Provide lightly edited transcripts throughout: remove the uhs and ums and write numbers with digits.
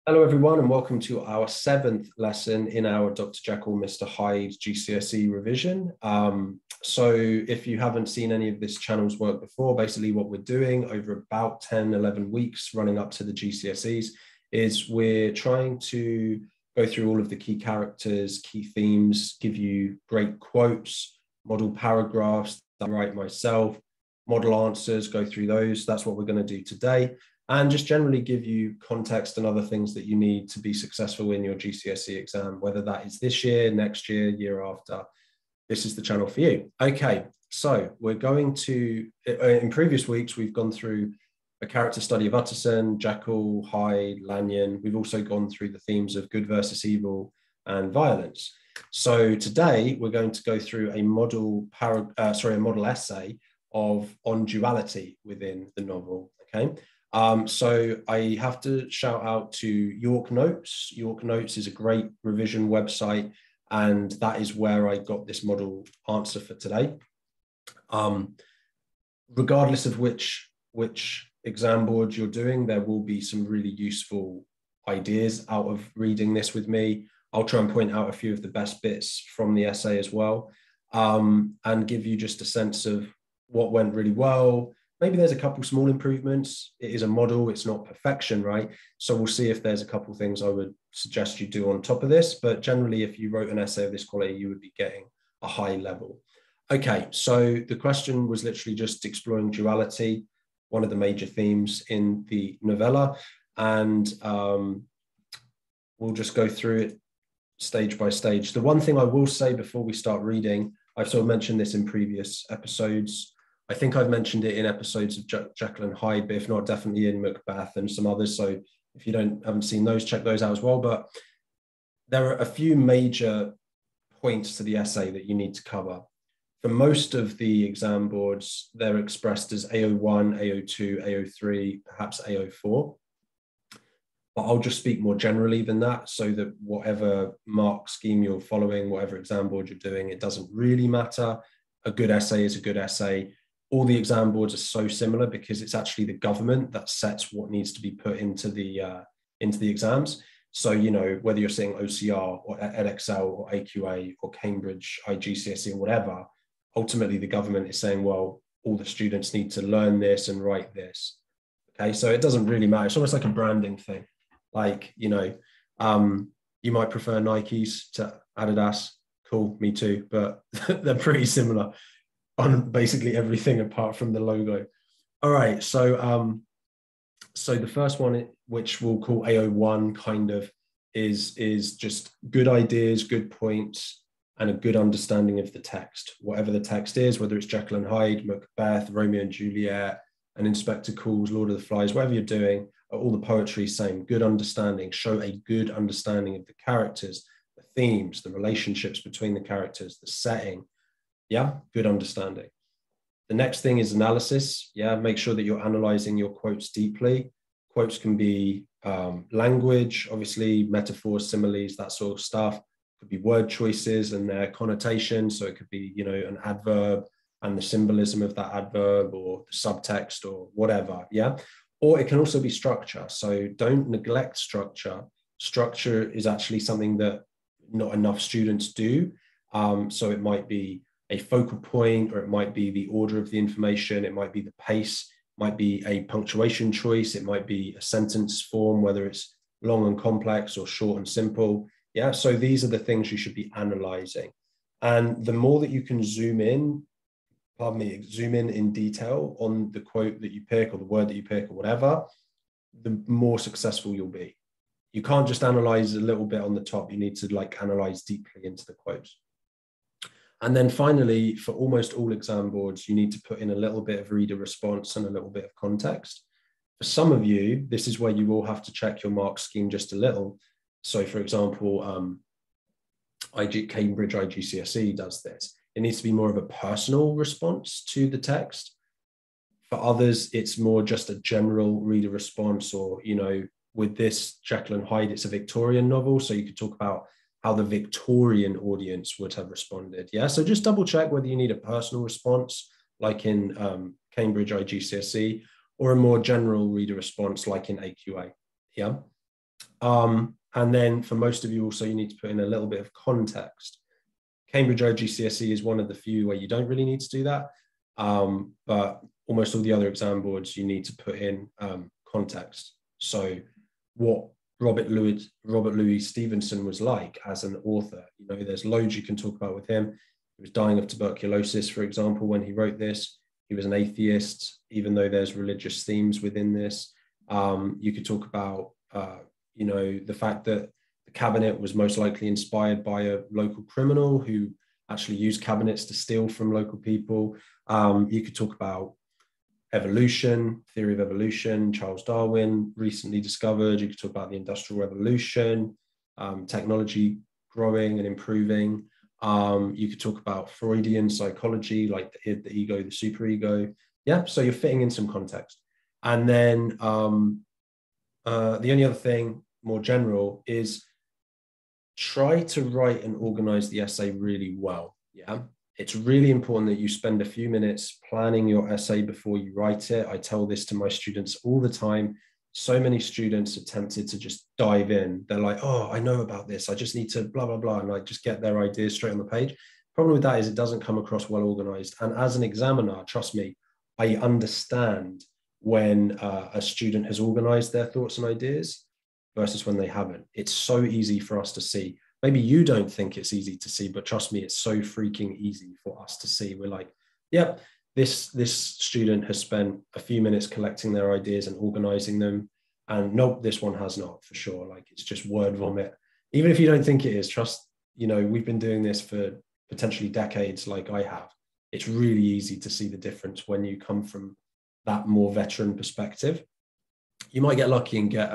Hello, everyone, and welcome to our seventh lesson in our Dr. Jekyll, Mr. Hyde GCSE revision. So if you haven't seen any of this channel's work before, basically what we're doing over about 10, 11 weeks running up to the GCSEs is we're trying to go through all of the key characters, key themes, give you great quotes, model paragraphs that I write myself, model answers, go through those. That's what we're going to do today, and just generally give you context and other things that you need to be successful in your GCSE exam, whether that is this year, next year, year after. This is the channel for you. Okay, so we're going to, in previous weeks, we've gone through a character study of Utterson, Jekyll, Hyde, Lanyon. We've also gone through the themes of good versus evil and violence. So today we're going to go through a model essay on duality within the novel. Okay. So I have to shout out to York Notes. York Notes is a great revision website, and that is where I got this model answer for today. Regardless of which exam board you're doing, there will be some really useful ideas out of reading this with me. I'll try and point out a few of the best bits from the essay as well, and give you just a sense of what went really well. Maybe there's a couple small improvements. It is a model, it's not perfection, right? So we'll see if there's a couple things I would suggest you do on top of this. But generally, if you wrote an essay of this quality, you would be getting a high level. Okay, so the question was literally just exploring duality, one of the major themes in the novella. And we'll just go through it stage by stage. The one thing I will say before we start reading, I've sort of mentioned this in previous episodes. I think I've mentioned it in episodes of Jekyll and Hyde, but if not, definitely in Macbeth and some others. So if you haven't seen those, check those out as well. But there are a few major points to the essay that you need to cover. For most of the exam boards, they're expressed as AO1, AO2, AO3, perhaps AO4. But I'll just speak more generally than that, so that whatever mark scheme you're following, whatever exam board you're doing, it doesn't really matter. A good essay is a good essay. All the exam boards are so similar because it's actually the government that sets what needs to be put into the exams. So, you know, whether you're saying OCR or EdXL or AQA or Cambridge IGCSE or whatever, ultimately the government is saying, well, all the students need to learn this and write this. Okay, so it doesn't really matter. It's almost like a branding thing. Like, you know, you might prefer Nikes to Adidas. Cool, me too, but they're pretty similar on basically everything apart from the logo. All right, so the first one, which we'll call AO1, kind of is just good ideas, good points, and a good understanding of the text. Whatever the text is, whether it's Jekyll and Hyde, Macbeth, Romeo and Juliet, an Inspector Calls, Lord of the Flies, whatever you're doing, all the poetry, same, good understanding, show a good understanding of the characters, the themes, the relationships between the characters, the setting. Yeah, good understanding. The next thing is analysis. Yeah, make sure that you're analyzing your quotes deeply. Quotes can be language, obviously, metaphors, similes, that sort of stuff. It could be word choices and their connotations. So it could be, you know, an adverb and the symbolism of that adverb, or the subtext, or whatever. Yeah. Or it can also be structure. So don't neglect structure. Structure is actually something that not enough students do. So it might be a focal point, or it might be the order of the information, it might be the pace, it might be a punctuation choice, it might be a sentence form, whether it's long and complex or short and simple. Yeah, so these are the things you should be analyzing. And the more that you can zoom in detail on the quote that you pick, or the word that you pick, or whatever, the more successful you'll be. You can't just analyze a little bit on the top, you need to like analyze deeply into the quotes. And then finally, for almost all exam boards, you need to put in a little bit of reader response and a little bit of context. For some of you, this is where you will have to check your mark scheme just a little. So for example, Cambridge IGCSE does this. It needs to be more of a personal response to the text. For others, it's more just a general reader response, or, you know, with this Jekyll and Hyde, it's a Victorian novel. So you could talk about how the Victorian audience would have responded. Yeah, so just double check whether you need a personal response, like in Cambridge IGCSE, or a more general reader response, like in AQA. Yeah. And then for most of you also, you need to put in a little bit of context. Cambridge GCSE is one of the few where you don't really need to do that. But almost all the other exam boards, you need to put in context. So what Robert Louis Stevenson was like as an author. You know, there's loads you can talk about with him. He was dying of tuberculosis, for example, when he wrote this. He was an atheist, even though there's religious themes within this. You could talk about, you know, the fact that the cabinet was most likely inspired by a local criminal who actually used cabinets to steal from local people. You could talk about evolution, theory of evolution, Charles Darwin recently discovered. You could talk about the Industrial Revolution, technology growing and improving. You could talk about Freudian psychology, like the id, the ego, the superego. Yeah, so you're fitting in some context. And then the only other thing, more general, is try to write and organize the essay really well. Yeah, it's really important that you spend a few minutes planning your essay before you write it. I tell this to my students all the time. So many students are tempted to just dive in. They're like, oh, I know about this. I just need to blah, blah, blah. And like just get their ideas straight on the page. Problem with that is it doesn't come across well organized. And as an examiner, trust me, I understand when a student has organized their thoughts and ideas versus when they haven't. It's so easy for us to see. Maybe you don't think it's easy to see, but trust me, it's so freaking easy for us to see. We're like, yep, this student has spent a few minutes collecting their ideas and organizing them. And nope, this one has not, for sure. Like, it's just word vomit. Even if you don't think it is, trust, you know, we've been doing this for potentially decades, like I have. It's really easy to see the difference when you come from that more veteran perspective. You might get lucky and get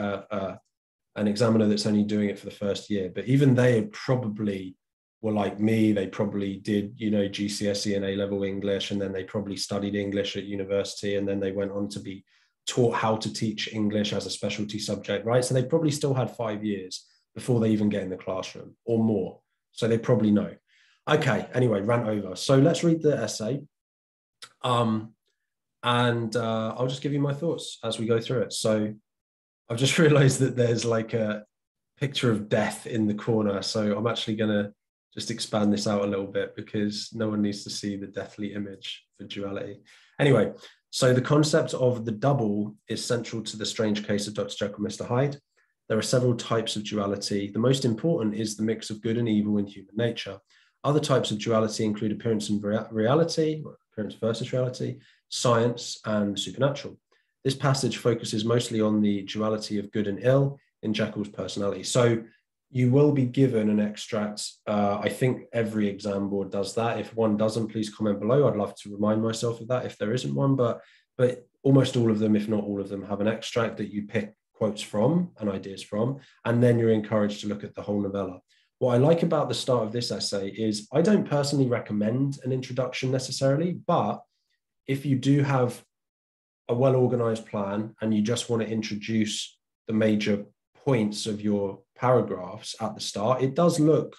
an examiner that's only doing it for the first year, but even they probably were like me. They probably did, you know, GCSE and A-level English, and then they probably studied English at university, and then they went on to be taught how to teach English as a specialty subject, right? So they probably still had 5 years before they even get in the classroom or more. So they probably know. Okay, anyway, rant over. So let's read the essay. And I'll just give you my thoughts as we go through it. So I've just realized that there's like a picture of death in the corner. So I'm actually going to just expand this out a little bit because no one needs to see the deathly image for duality. Anyway, so the concept of the double is central to the strange case of Dr. Jekyll, Mr. Hyde. There are several types of duality. The most important is the mix of good and evil in human nature. Other types of duality include appearance and reality, or appearance versus reality, science, and supernatural. This passage focuses mostly on the duality of good and ill in Jekyll's personality. So you will be given an extract. I think every exam board does that. If one doesn't, please comment below. I'd love to remind myself of that if there isn't one, but almost all of them, if not all of them, have an extract that you pick quotes from and ideas from, and then you're encouraged to look at the whole novella. What I like about the start of this essay is I don't personally recommend an introduction necessarily, but if you do have a well-organized plan and you just want to introduce the major points of your paragraphs at the start, it does look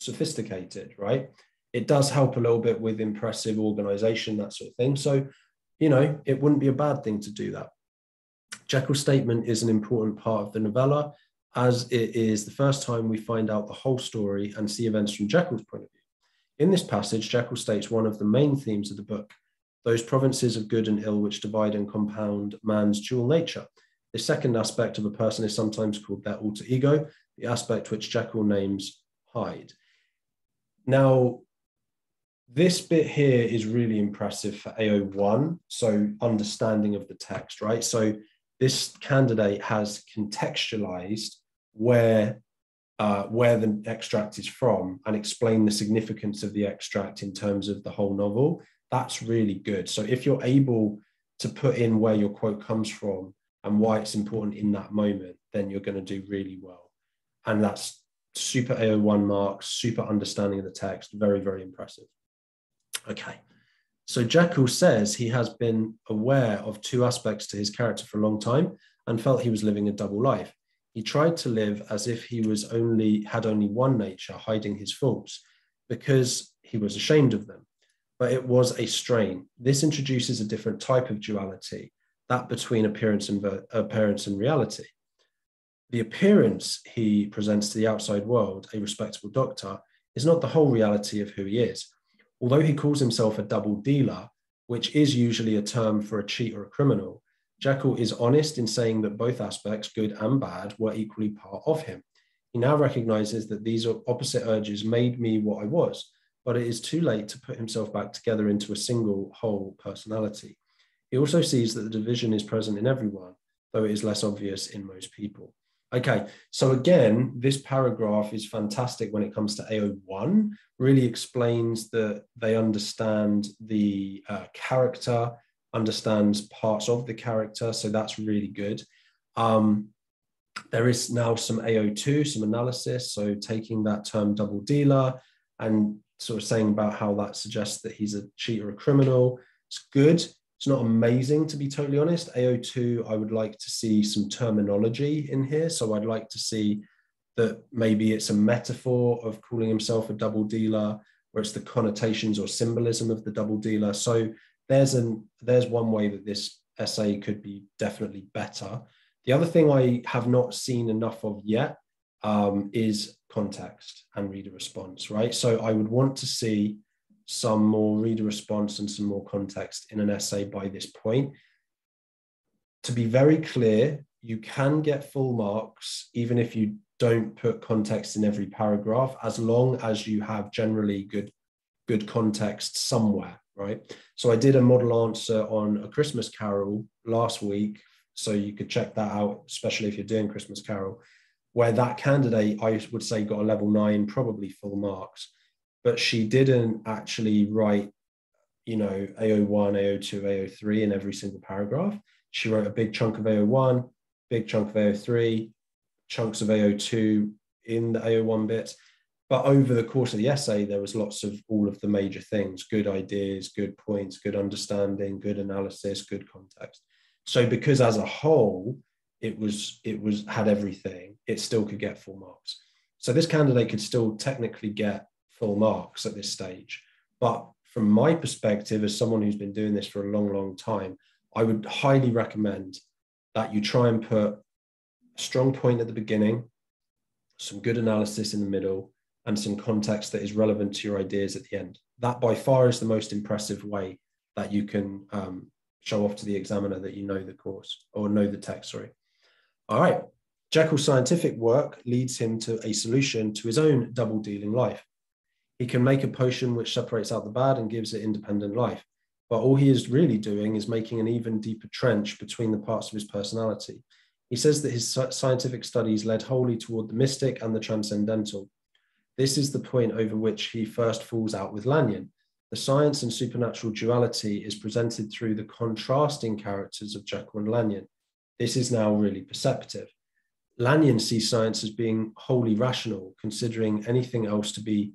sophisticated, right? It does help a little bit with impressive organization, that sort of thing. So, you know, it wouldn't be a bad thing to do that. Jekyll's statement is an important part of the novella, as it is the first time we find out the whole story and see events from Jekyll's point of view. In this passage, Jekyll states one of the main themes of the book, those provinces of good and ill which divide and compound man's dual nature. The second aspect of a person is sometimes called their alter ego, the aspect which Jekyll names Hyde. Now, this bit here is really impressive for AO1, so understanding of the text, right? So this candidate has contextualized where the extract is from and explained the significance of the extract in terms of the whole novel. That's really good. So if you're able to put in where your quote comes from and why it's important in that moment, then you're going to do really well. And that's super AO1 marks, super understanding of the text, very, very impressive. Okay. So Jekyll says he has been aware of two aspects to his character for a long time and felt he was living a double life. He tried to live as if he had only one nature, hiding his faults, because he was ashamed of them. But it was a strain. This introduces a different type of duality, that between appearance and reality. The appearance he presents to the outside world, a respectable doctor, is not the whole reality of who he is. Although he calls himself a double dealer, which is usually a term for a cheat or a criminal, Jekyll is honest in saying that both aspects, good and bad, were equally part of him. He now recognizes that these opposite urges made me what I was, but it is too late to put himself back together into a single whole personality. He also sees that the division is present in everyone, though it is less obvious in most people. Okay, so again, this paragraph is fantastic when it comes to AO1, really explains that they understand the character, understands parts of the character, so that's really good. There is now some AO2, some analysis, so taking that term double dealer and sort of saying about how that suggests that he's a cheat or a criminal. It's good. It's not amazing, to be totally honest. AO2, I would like to see some terminology in here. So I'd like to see that maybe it's a metaphor of calling himself a double dealer, where it's the connotations or symbolism of the double dealer. So there's one way that this essay could be definitely better. The other thing I have not seen enough of yet is context and reader response, right? So I would want to see some more reader response and some more context in an essay by this point. To be very clear, you can get full marks even if you don't put context in every paragraph, as long as you have generally good context somewhere, right? So I did a model answer on A Christmas Carol last week, so you could check that out, especially if you're doing Christmas Carol, where that candidate, I would say, got a level 9, probably full marks, but she didn't actually write, AO1, AO2, AO3 in every single paragraph. She wrote a big chunk of AO1, big chunk of AO3, chunks of AO2 in the AO1 bits. But over the course of the essay, there was lots of all of the major things: good ideas, good points, good understanding, good analysis, good context. So because as a whole, it had everything, it still could get full marks. So this candidate could still technically get full marks at this stage. But from my perspective, as someone who's been doing this for a long, long time, I would highly recommend that you try and put a strong point at the beginning, some good analysis in the middle, and some context that is relevant to your ideas at the end. That by far is the most impressive way that you can show off to the examiner that you know the course, or know the text, sorry. All right. Jekyll's scientific work leads him to a solution to his own double-dealing life. He can make a potion which separates out the bad and gives it independent life. But all he is really doing is making an even deeper trench between the parts of his personality. He says that his scientific studies led wholly toward the mystic and the transcendental. This is the point over which he first falls out with Lanyon. The science and supernatural duality is presented through the contrasting characters of Jekyll and Lanyon. This is now really perceptive. Lanyon sees science as being wholly rational, considering anything else to be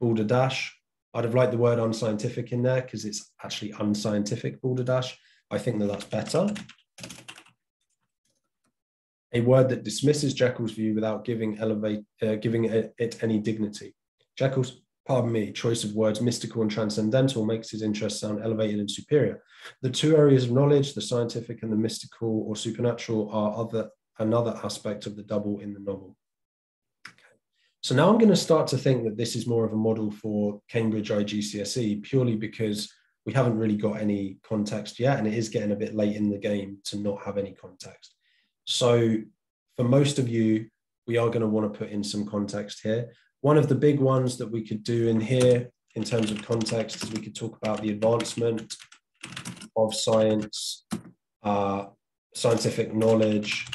balderdash. I'd have liked the word unscientific in there because it's actually unscientific balderdash. I think that that's better. A word that dismisses Jekyll's view without giving it any dignity. Jekyll's, choice of words mystical and transcendental makes his interest sound elevated and superior. The two areas of knowledge, the scientific and the mystical or supernatural, are another aspect of the double in the novel. Okay. So now I'm going to start to think that this is more of a model for Cambridge GCSE, purely because we haven't really got any context yet, and it is getting a bit late in the game to not have any context. So for most of you, we are going to want to put in some context here. One of the big ones that we could do in here in terms of context is we could talk about the advancement of science, scientific knowledge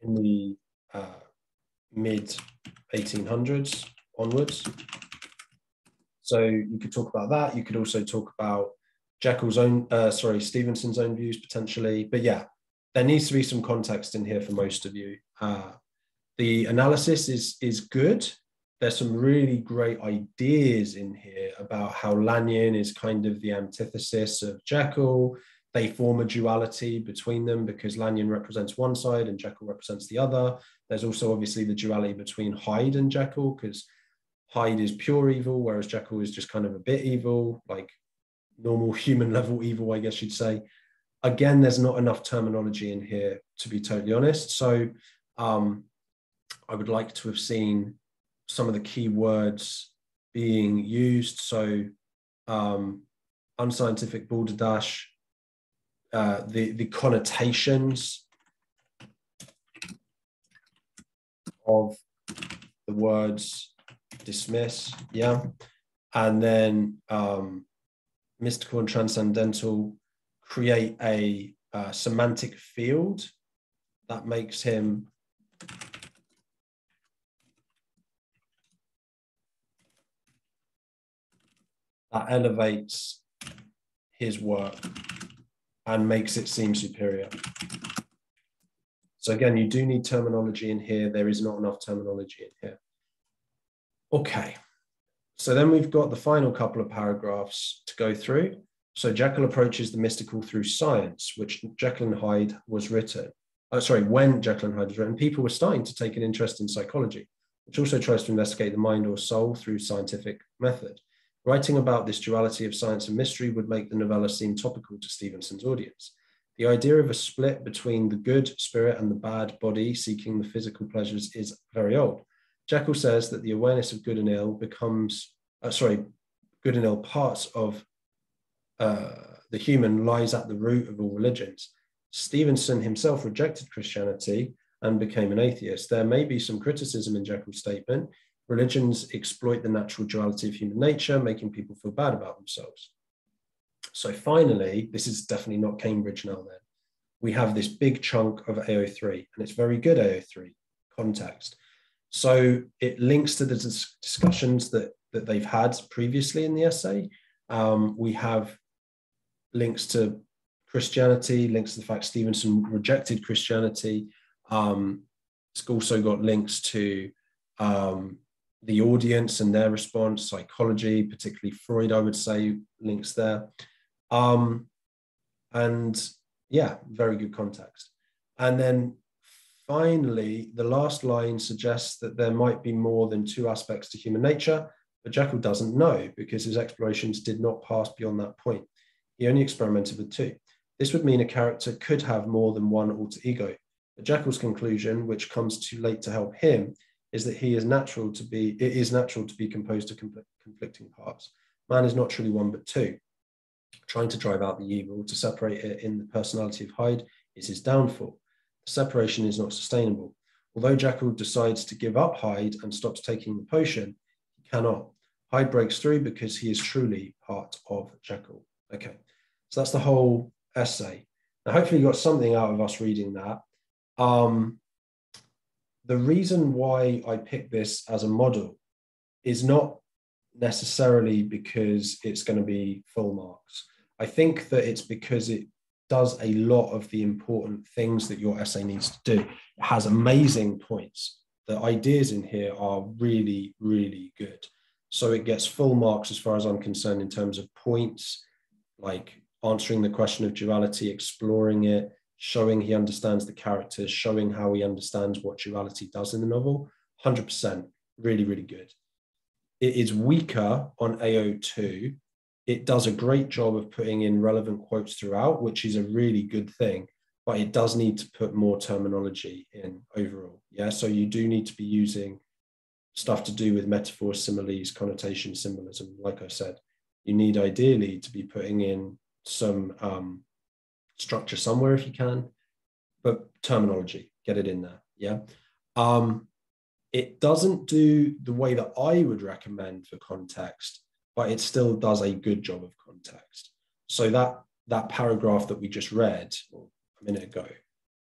in the mid-1800s onwards. So you could talk about that. You could also talk about Jekyll's own, Stevenson's own views potentially. But yeah, there needs to be some context in here for most of you. The analysis is good. There's some really great ideas in here about how Lanyon is kind of the antithesis of Jekyll. They form a duality between them because Lanyon represents one side and Jekyll represents the other. There's also obviously the duality between Hyde and Jekyll, because Hyde is pure evil, whereas Jekyll is just kind of a bit evil, like normal human level evil, I guess you'd say. Again, there's not enough terminology in here, to be totally honest. So I would like to have seen some of the key words being used. So unscientific balderdash, the connotations of the words dismiss, yeah. And then mystical and transcendental create a semantic field that makes him that elevates his work and makes it seem superior. So again, you do need terminology in here. There is not enough terminology in here. Okay, so then we've got the final couple of paragraphs to go through. So Jekyll approaches the mystical through science, which Jekyll and Hyde was written. When Jekyll and Hyde was written, people were starting to take an interest in psychology, which also tries to investigate the mind or soul through scientific method. Writing about this duality of science and mystery would make the novella seem topical to Stevenson's audience. The idea of a split between the good spirit and the bad body seeking the physical pleasures is very old. Jekyll says that the awareness of good and ill becomes, good and ill parts of the human lies at the root of all religions. Stevenson himself rejected Christianity and became an atheist. There may be some criticism in Jekyll's statement. Religions exploit the natural duality of human nature, making people feel bad about themselves. So finally, this is definitely not Cambridge now then, we have this big chunk of AO3, and it's very good AO3 context. So it links to the discussions that they've had previously in the essay. We have links to Christianity, links to the fact Stevenson rejected Christianity. It's also got links to the audience and their response, psychology, particularly Freud, I would say, links there. And yeah, very good context. And then finally, the last line suggests that there might be more than two aspects to human nature, but Jekyll doesn't know because his explorations did not pass beyond that point. He only experimented with two. This would mean a character could have more than one alter ego. But Jekyll's conclusion, which comes too late to help him, is that it is natural to be composed of conflicting parts. Man is not truly one but two. Trying to drive out the evil, to separate it in the personality of Hyde, is his downfall. The separation is not sustainable. Although Jekyll decides to give up Hyde and stops taking the potion, he cannot. Hyde breaks through because he is truly part of Jekyll. Okay, so that's the whole essay. Now, hopefully you got something out of us reading that. The reason why I picked this as a model is not necessarily because it's going to be full marks. I think that it's because it does a lot of the important things that your essay needs to do. It has amazing points. The ideas in here are really, really good. So it gets full marks as far as I'm concerned in terms of points, like answering the question of duality, exploring it, showing he understands the characters, showing how he understands what duality does in the novel. 100%, really, really good. It is weaker on AO2. It does a great job of putting in relevant quotes throughout, which is a really good thing, but it does need to put more terminology in overall. Yeah, so you do need to be using stuff to do with metaphors, similes, connotation, symbolism. Like I said, you need ideally to be putting in some structure somewhere if you can, but terminology, get it in there. Yeah. It doesn't do the way that I would recommend for context, but it still does a good job of context. So that paragraph that we just read a minute ago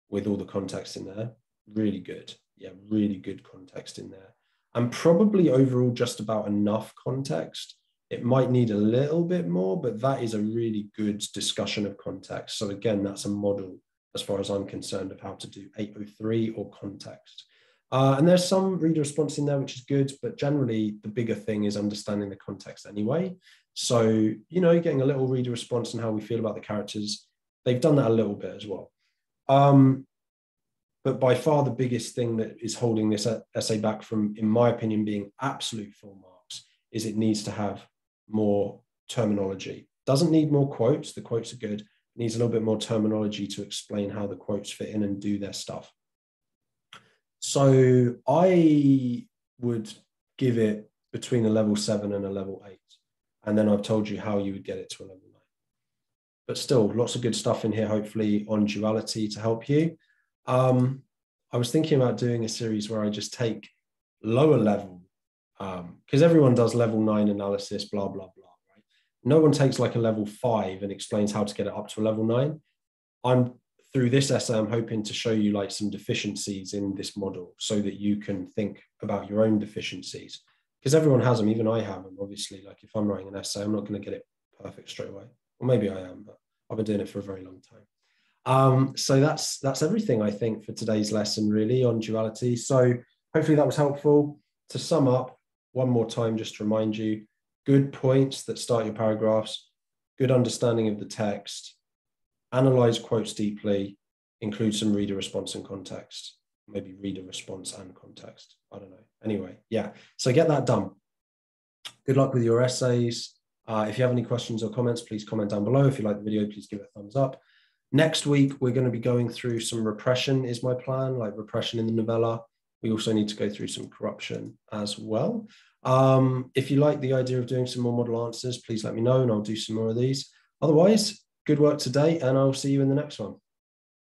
with all the context in there, really good. Yeah, really good context in there. And probably overall just about enough context. It might need a little bit more, but that is a really good discussion of context. So again, that's a model as far as I'm concerned of how to do 803 or context. And there's some reader response in there, which is good, but generally the bigger thing is understanding the context anyway. So, you know, getting a little reader response and how we feel about the characters. They've done that a little bit as well. But by far the biggest thing that is holding this essay back from, in my opinion, being absolute full marks is it needs to have more terminology. Doesn't need more quotes. The quotes are good. It needs a little bit more terminology to explain how the quotes fit in and do their stuff. So I would give it between a level 7 and a level 8. And then I've told you how you would get it to a level 9. But still, lots of good stuff in here, hopefully on duality to help you. I was thinking about doing a series where I just take lower level, because everyone does level 9 analysis, blah, blah, blah, right? No one takes like a level 5 and explains how to get it up to a level 9. Through this essay, I'm hoping to show you like some deficiencies in this model so that you can think about your own deficiencies, because everyone has them, even I have them. Obviously, like if I'm writing an essay, I'm not going to get it perfect straight away. Or maybe I am, but I've been doing it for a very long time. So that's everything, I think, for today's lesson, really, on duality. So hopefully that was helpful. To sum up, one more time, just to remind you, good points that start your paragraphs, good understanding of the text, analyze quotes deeply, include some reader response and context, maybe reader response and context. I don't know. Anyway, yeah. So get that done. Good luck with your essays. If you have any questions or comments, please comment down below. If you like the video, please give it a thumbs up. Next week, we're going to be going through some repression is my plan, like repression in the novella. We also need to go through some corruption as well. If you like the idea of doing some more model answers, please let me know and I'll do some more of these. Otherwise, good work today and I'll see you in the next one.